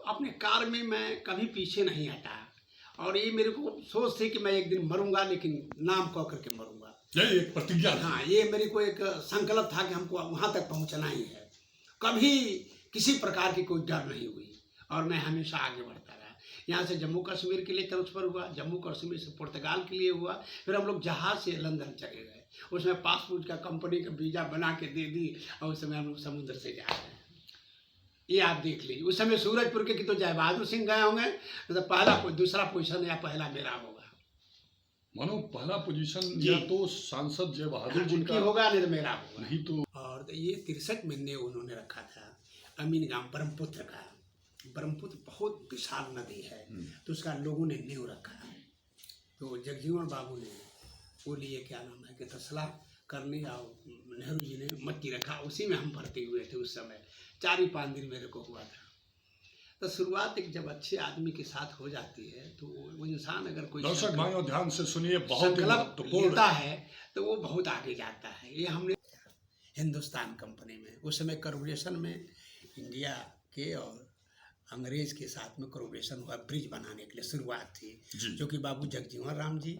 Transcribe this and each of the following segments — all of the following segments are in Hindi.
अपने कार में मैं कभी पीछे नहीं हटा, और ये मेरे को सोच थी कि मैं एक दिन मरूंगा, लेकिन नाम कह करके मरूंगा। यही एक प्रतिज्ञा थी। हाँ, ये मेरे को एक संकल्प था कि हमको वहां तक पहुंचना ही है। कभी किसी प्रकार की कोई डर नहीं हुई, और मैं हमेशा आगे बढ़ता रहा। यहाँ से जम्मू कश्मीर के लिए ट्रांसफ़र हुआ, जम्मू कश्मीर से पुर्तगाल के लिए हुआ, फिर हम लोग जहाज़ से लंदन चले गए। उसमें पासपोर्ट का कंपनी का वीज़ा बना के दे दी, और उस समय हम लोग समुद्र से जा रहे हैं। ये आप देख लीजिए, उस समय सूरजपुर के कि तो जय बहादुर सिंह गए होंगे, तो पहला दूसरा पोजीशन या पहला मेरा होगा। मानो पहला पोजीशन जी। या तो सांसद जय बहादुर जी उनकी का होगा, नहीं तो मेरा होगा। नहीं तो और ये 63 में ने उन्होंने रखा था अमीन गांव ब्रह्मपुत्र का। ब्रह्मपुत्र बहुत विशाल नदी है, तो उसका लोगों ने नींव रखा। तो जगजीवन बाबू ने वो लिए क्या नाम है कि तसला करने, और नेहरू जी ने मट्टी रखा, उसी में हम भर्ती हुए थे। उस समय 4 ही 5 दिन मेरे को हुआ था। तो शुरुआत एक जब अच्छे आदमी के साथ हो जाती है, तो वो इंसान अगर कोई दर्शक भाइयों ध्यान से सुनिए, बहुत ही संकल्प महत्वपूर्ण लेता है तो वो बहुत आगे जाता है। ये हमने हिंदुस्तान कंपनी में उस समय कोलैबोरेशन में इंडिया के और अंग्रेज के साथ में कोलैबोरेशन हुआ, ब्रिज बनाने के लिए शुरुआत थी, जो कि बाबू जगजीवन राम जी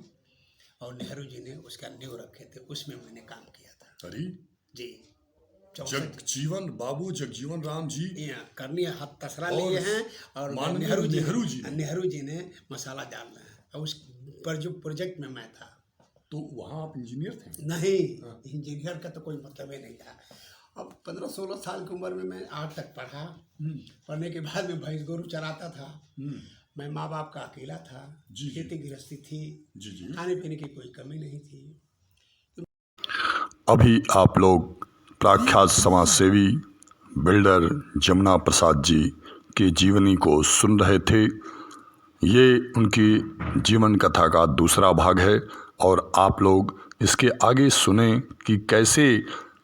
और नेहरू जी ने उसका नींव रखे थे। उसमें मैंने काम किया था। अरे जी, जगजीवन राम जी करनी हाथ तसरा लिए हैं, और नेहरू जी ने मसाला डालना है, और उस पर जो प्रोजेक्ट में मैं था। तो वहाँ आप इंजीनियर थे? नहीं, इंजीनियर का तो कोई मतलब ही नहीं था। अब 15-16 साल की उम्र में मैं 8 तक पढ़ा। पढ़ने के बाद में भैंस गोरू चराता था। मैं माँ बाप का अकेला था, खेती गृहस्थी थी, खाने पीने की कोई कमी नहीं थी। अभी आप लोग प्रख्यात समाज सेवी बिल्डर जमुना प्रसाद जी की जीवनी को सुन रहे थे। ये उनकी जीवन कथा का दूसरा भाग है, और आप लोग इसके आगे सुने कि कैसे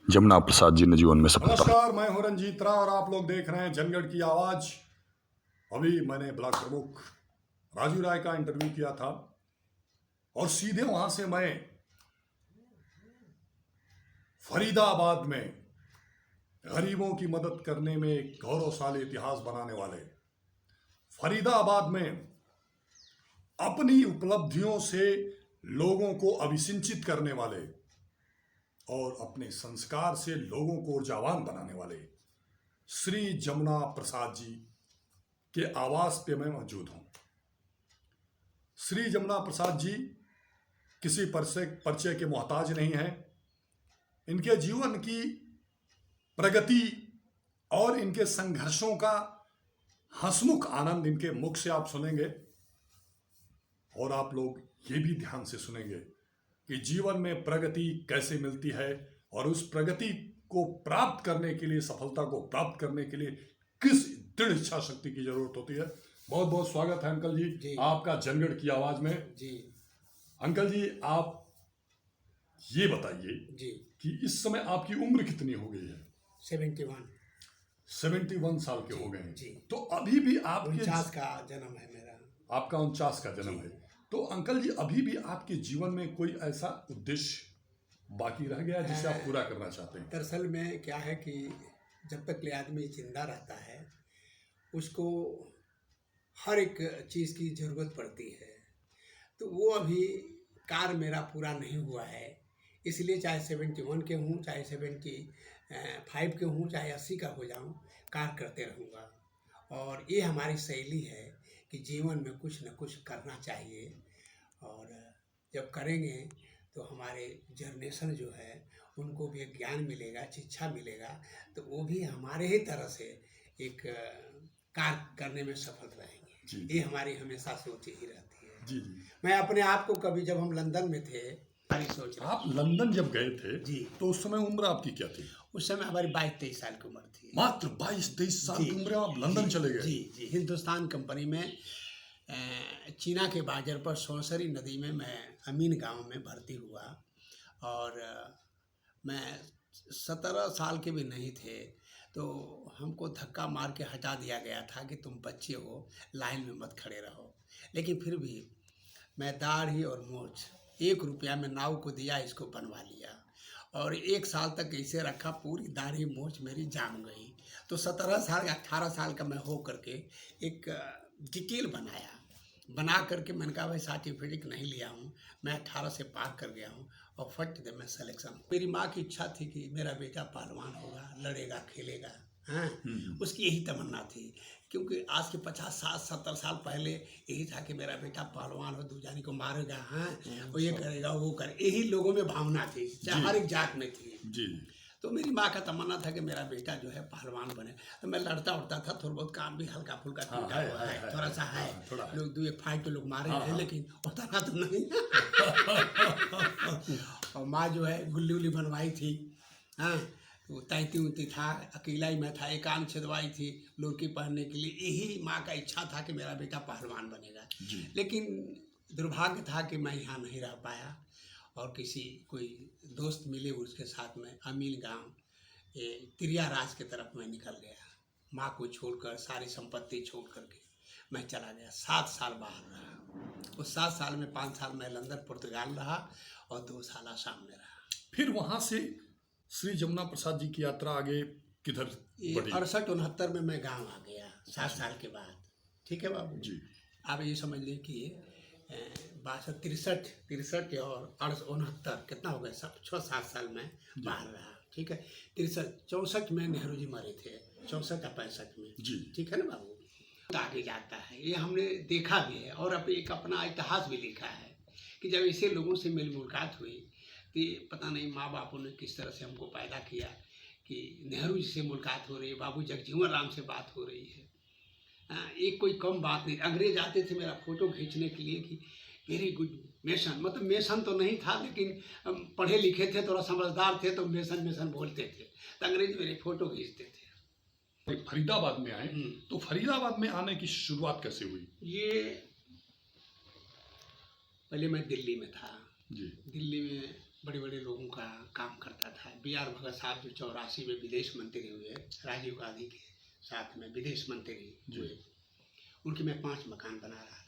जमुना प्रसाद जी ने जीवन में सफलता। नमस्कार, मैं हूं रंजीत राव और आप लोग देख रहे हैं जनगढ़ की आवाज़। अभी मैंने ब्लॉक प्रमुख राजू राय का इंटरव्यू किया था, और सीधे वहां से मैं फरीदाबाद में गरीबों की मदद करने में एक गौरवशाली इतिहास बनाने वाले, फरीदाबाद में अपनी उपलब्धियों से लोगों को अभिसिंचित करने वाले और अपने संस्कार से लोगों को ऊर्जावान बनाने वाले श्री जमुना प्रसाद जी के आवास पे मैं मौजूद हूं। श्री जमुना प्रसाद जी किसी परिचय के मोहताज नहीं हैं। इनके जीवन की प्रगति और इनके संघर्षों का हंसमुख आनंद इनके मुख से आप सुनेंगे, और आप लोग ये भी ध्यान से सुनेंगे कि जीवन में प्रगति कैसे मिलती है, और उस प्रगति को प्राप्त करने के लिए, सफलता को प्राप्त करने के लिए किस दृढ़ इच्छा शक्ति की जरूरत होती है। बहुत बहुत स्वागत है अंकल जी आपका जनगढ़ की आवाज में। जी अंकल जी, आप ये बताइए कि इस समय आपकी उम्र कितनी हो गई है? 71 साल के हो गए हैं। तो अभी भी आपके 49 का जन्म है मेरा। आपका 49 का जन्म है। तो अंकल जी, अभी भी आपके जीवन में कोई ऐसा उद्देश्य बाकी रह गया जिसे आप पूरा करना चाहते हैं? दरअसल में क्या है कि जब तक आदमी जिंदा रहता है, उसको हर एक चीज़ की ज़रूरत पड़ती है। तो वो अभी कार्य मेरा पूरा नहीं हुआ है, इसलिए चाहे 71 के हूँ, चाहे 75 के हूँ, चाहे 80 का हो जाऊँ, कार्य करते रहूँगा। और ये हमारी शैली है कि जीवन में कुछ न कुछ करना चाहिए, और जब करेंगे तो हमारे जनरेशन जो है उनको भी एक ज्ञान मिलेगा, शिक्षा मिलेगा, तो वो भी हमारे ही तरह से एक कार्य करने में सफल रहेंगे। ये हमारी हमेशा सोच ही रहती है। जी। मैं अपने आप को कभी, जब हम लंदन में थे, आप लंदन जब गए थे जी, तो उस समय उम्र आपकी क्या थी? उस समय हमारी 22-23 साल की उम्र थी। मात्र 22-23 साल की उम्र में आप लंदन चले गए? जी। हिंदुस्तान कंपनी में चीना के बाजार पर सोनसरी नदी में मैं अमीन गांव में भर्ती हुआ, और मैं 17 साल के भी नहीं थे, तो हमको धक्का मार के हटा दिया गया था कि तुम बच्चे हो, लाइन में मत खड़े रहो। लेकिन फिर भी मैं दाढ़ी और मूछ 1 रुपया में नाव को दिया, इसको बनवा लिया, और 1 साल तक ऐसे रखा, पूरी दाढ़ी मूछ मेरी जाम गई। तो 17 साल 18 साल का मैं हो करके एक डिटेल बना करके मैंने कहा भाई सर्टिफिकेट नहीं लिया हूँ, मैं 18 से पार कर गया हूँ और फट दे मैं सिलेक्शन। मेरी माँ की इच्छा थी कि मेरा बेटा पहलवान होगा, लड़ेगा, खेलेगा, हाँ, उसकी यही तमन्ना थी। क्योंकि आज के 50-60-70 साल पहले यही था कि मेरा बेटा पहलवान हो, दूजानी को मारेगा, हाँ, वो ये करेगा, वो करे, यही लोगों में भावना थी, चाहे हर एक जात में थी जी। तो मेरी माँ का तमन्ना था कि मेरा बेटा जो है पहलवान बने। तो मैं लड़ता उड़ता था, थोड़ा बहुत काम भी हल्का फुल्का टूटा हुआ है, थोड़ा सा है, लोग 2-1 फाइट तो लोग मारे हैं, लेकिन उतना तो नहीं। और माँ जो है गुल्ली उल्ली बनवाई थी, हाँ, वो तैती उती था, अकेला ही मैं था, एकांत छिदवाई थी लुर्की पहनने के लिए। यही माँ का इच्छा था कि मेरा बेटा पहलवान बनेगा। लेकिन दुर्भाग्य था कि मैं यहाँ नहीं रह पाया और किसी कोई दोस्त मिले उसके साथ में अमील गांव ये तिरिया राज के तरफ मैं निकल गया। माँ को छोड़कर, सारी संपत्ति छोड़ करके मैं चला गया। 7 साल बाहर रहा। उस 7 साल में 5 साल मैं लंदन पुर्तगाल रहा और 2 साल आसाम में रहा। फिर वहाँ से श्री जमुना प्रसाद जी की यात्रा आगे किधर बढ़ी? 68-69 में मैं गांव आ गया 7 साल के बाद। ठीक है बाबू जी। आप ये समझ लें कि 63 और 69 कितना हो गया, सब 6-7 साल में बाहर रहा। ठीक है, 63-64 में नेहरू जी मरे थे, 64 या 65 में जी। ठीक है ना बाबू। तो आगे जाता है, ये हमने देखा भी है और अब एक अपना इतिहास भी लिखा है कि जब ऐसे लोगों से मिल मुलाकात हुई तो पता नहीं माँ बापों ने किस तरह से हमको पैदा किया कि नेहरू जी से मुलाकात हो रही है, बाबू जगजीवन राम से बात हो रही है। एक कोई कम बात नहीं। अंग्रेज आते थे मेरा फोटो खींचने के लिए कि वेरी गुड मेसन, मतलब मेसन तो नहीं था लेकिन पढ़े लिखे थे, थोड़ा समझदार थे तो मेसन बोलते थे, तो अंग्रेज मेरे फोटो खींचते थे। फरीदाबाद में आए तो फरीदाबाद में आने की शुरुआत कैसे हुई? ये पहले मैं दिल्ली में था जी। दिल्ली में बड़े बड़े लोगों का काम करता था। B.R. भगत साहब जो 84 में विदेश मंत्री हुए, राजीव गांधी के साथ में विदेश मंत्री हुए, उनके मैं 5 मकान बना रहा था।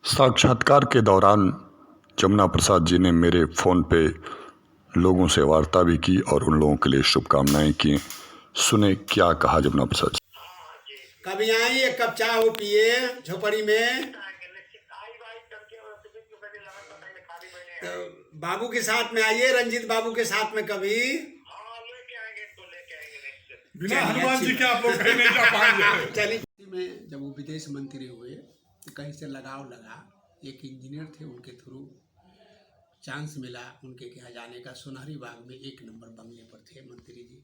साक्षात्कार के दौरान जमुना प्रसाद जी ने मेरे फ़ोन पे लोगों से वार्ता भी की और उन लोगों के लिए शुभकामनाएं की। सुने क्या कहा जमुना प्रसाद जी। कभी आई एक कप चाय हो पिए झोपड़ी में, तो बाबू के साथ में आइए, रंजीत बाबू के साथ में कभी। बिना हनुमान जी के आप लोग कहीं नहीं जा पाएंगे। चलिए में जब वो विदेश मंत्री हुए तो कहीं से लगाव लगा, एक इंजीनियर थे उनके थ्रू चांस मिला उनके यहाँ जाने का। सुनहरी बाग में 1 नंबर बंगले पर थे मंत्री जी।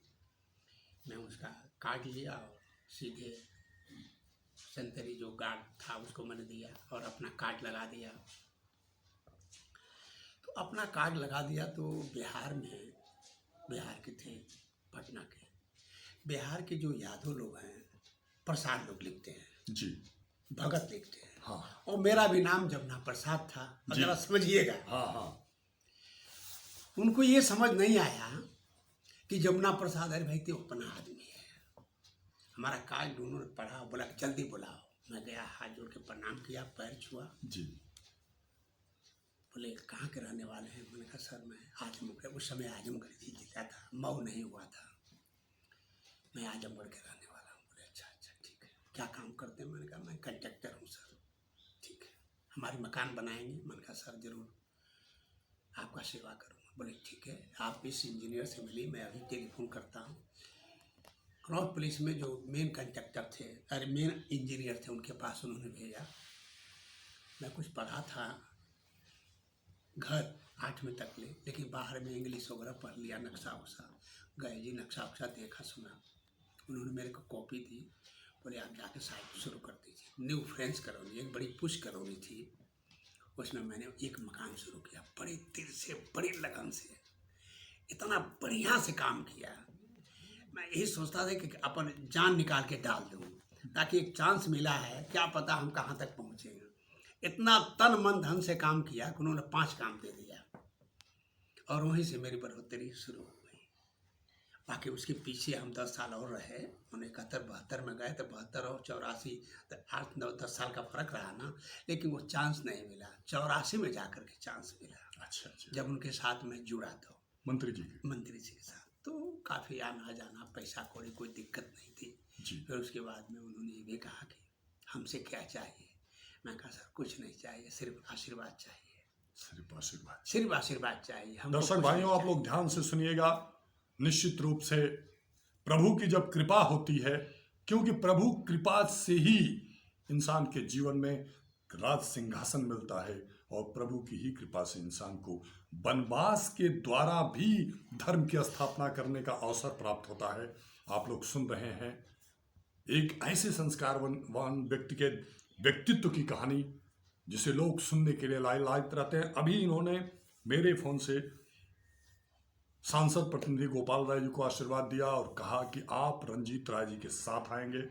मैं उसका कार्ड लिया और सीधे सेंटरी जो गार्ड था उसको मैंने दिया और अपना कार्ड लगा दिया। तो अपना कार्ड लगा दिया तो बिहार के थे, पटना के बिहार के जो यादव लोग हैं, प्रसाद लोग लिखते हैं जी, भगत लिखते हैं। हाँ। और मेरा भी नाम जमुना प्रसाद था, अगर समझिएगा। हाँ। उनको ये समझ नहीं आया कि जमुना प्रसाद, अरे भाई तो अपना आदमी है। हमारा कार्ड दोनों ने पढ़ा, बोला जल्दी बुलाओ। मैं गया, हाथ जोड़ के प्रणाम किया, पैर छुआ जी। बोले कहाँ के रहने वाले हैं? मैंने कहा सर मैं आजमगढ़, उस समय आजमगढ़ ही जिला था, मऊ नहीं हुआ था, मैं आजमगढ़ के रहने वाला हूँ। बोले अच्छा ठीक है, क्या काम करते हैं? मैंने कहा मैं कंट्रैक्टर हूँ सर। ठीक है, हमारे मकान बनाएंगे? मैंने कहा सर जरूर आपका सेवा करूँगा। बोले ठीक है, आप इस इंजीनियर से मिली, मैं अभी टेलीफोन करता हूँ। क्रॉस पुलिस में जो मेन कंट्रैक्टर थे, अरे मेन इंजीनियर थे, उनके पास उन्होंने भेजा। मैं कुछ पढ़ा था घर 8वीं तक लेकिन बाहर में इंग्लिश वगैरह पढ़ लिया, नक्शा वक्शा गए जी, नक्शा वक्शा देखा सुना। उन्होंने मेरे को कॉपी दी, बोले आप जाके साइट शुरू कर दीजिए। न्यू फ्रेंच कॉलोनी, एक बड़ी पुश कॉलोनी थी, उसमें मैंने एक मकान शुरू किया। बड़ी दिल से, बड़ी लगन से, इतना बढ़िया से काम किया। मैं यही सोचता था कि अपन जान निकाल के डाल दूँ, ताकि एक चांस मिला है, क्या पता हम कहाँ तक पहुँचेंगे। इतना तन मन धन से काम किया कि उन्होंने 5 काम दे दिया और वहीं से मेरी बढ़ोतरी शुरू हो गई। बाकी उसके पीछे हम 10 साल और रहे। 71-72 में गए तो 72 और 84, 8-9-10 साल का फर्क रहा ना, लेकिन वो चांस नहीं मिला। 84 में जाकर के चांस मिला। अच्छा। जब उनके साथ में जुड़ा तो मंत्री जी के साथ तो काफ़ी आना जाना, पैसा कौड़ी कोई दिक्कत नहीं थी। जी। फिर उसके बाद में उन्होंने ये भी कहा कि हमसे क्या चाहिए। मैं कहा सर कुछ नहीं चाहिए, सिर्फ आशीर्वाद चाहिए, सिर्फ आशीर्वाद। सिर्फ आशीर्वाद चाहिए हमको। दर्शक कुछ भाइयों, नहीं आप लोग ध्यान से सुनिएगा। निश्चित रूप से प्रभु की जब कृपा होती है, क्योंकि प्रभु कृपा से ही इंसान के जीवन में राज सिंहासन मिलता है, और प्रभु की ही कृपा से इंसान को वनवास के द्वारा भी धर्म की स्थापना करने का अवसर प्राप्त होता है। आप लोग सुन रहे हैं एक ऐसे संस्कारवान व्यक्ति के व्यक्तित्व की कहानी, जिसे लोग सुनने के लिए लायक रहते हैं। अभी इन्होंने मेरे फोन से सांसद प्रतिनिधि गोपाल राय जी को आशीर्वाद दिया और कहा कि आप रंजीत राय जी के साथ आएंगे।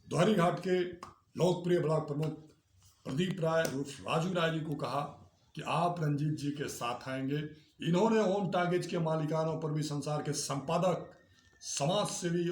दोहरी घाट के लोकप्रिय ब्लॉक प्रमुख प्रदीप राय उर्फ राजू राय जी को कहा कि आप रंजीत जी के साथ आएंगे। इन्होंने ओम टागेज के मालिकानों पर भी संसार के संपादक समाज सेवी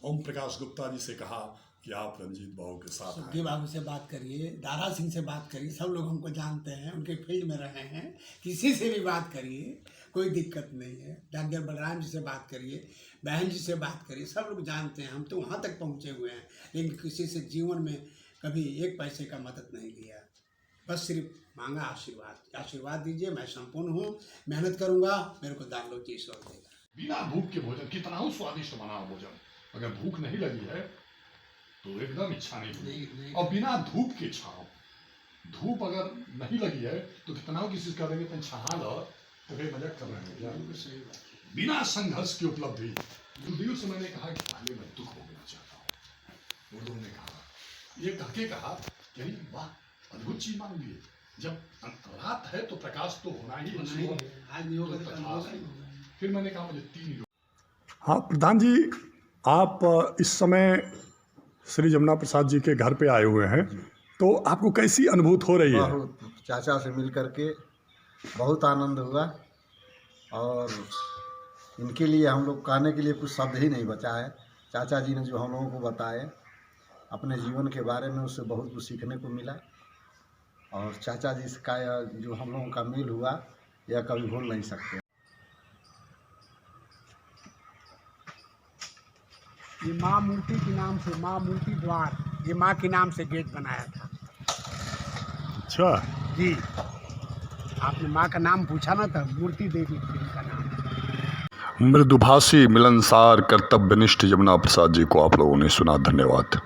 ओम प्रकाश गुप्ता जी से कहा कि आप रंजीत बाबू के साथ आएंगे। सुखदेव बाबू से बात करिए, दारा सिंह से बात करिए, सब लोग हमको जानते हैं, उनके फील्ड में रहे हैं, किसी से भी बात करिए, कोई दिक्कत नहीं है। डॉक्टर बलराम जी से बात करिए, बहन जी से बात करिए, सब लोग जानते हैं। हम तो वहाँ तक पहुँचे हुए हैं, लेकिन किसी से जीवन में कभी एक पैसे का मदद नहीं लिया, बस सिर्फ मांगा आशीर्वाद। आशीर्वाद दीजिए, मैं संपूर्ण हूँ, मेहनत करूँगा, मेरे को दान लोग ईश्वर देगा। बिना भूख के भोजन कितना ही स्वादिष्ट बना हो भोजन, अगर भूख नहीं लगी है तो एकदम इच्छा नहीं होगी। और बिना धूप के छाव, धूप अगर नहीं लगी है तो कितना किसी का देंगे तो छहा लो तो फिर मजाक कर रहे हैं क्या? बिना संघर्ष की उपलब्धि। गुरुदेव से मैंने कहा कि पहले मैं दुख भोगना चाहता हूँ। गुरुदेव ने कहा, ये कह के कहा कि वाह अद्भुत चीज मान लिए, जब रात है तो प्रकाश तो होना ही है। आज नहीं होगा तो कल होगा ही होगा। फिर मैंने कहा मुझे 3 हाँ प्रधान जी, आप इस समय श्री जमुना प्रसाद जी के घर पे आए हुए हैं, तो आपको कैसी अनुभूति हो रही है? बहुत, चाचा से मिल करके बहुत आनंद हुआ, और इनके लिए हम लोग कहने के लिए कुछ शब्द ही नहीं बचा है। चाचा जी ने जो हम लोगों को बताए अपने जीवन के बारे में, उससे बहुत कुछ सीखने को मिला, और चाचा जी का जो हम लोगों का मेल हुआ यह कभी भूल नहीं सकते। ये माँ मूर्ति के नाम से, माँ मूर्ति द्वार, ये माँ के नाम से गेट बनाया था। अच्छा जी, आपने माँ का नाम पूछा ना, था मूर्ति देवी थी उनका नाम। मृदुभाषी मिलनसार कर्तव्यनिष्ठ जमुना प्रसाद जी को आप लोगों ने सुना। धन्यवाद।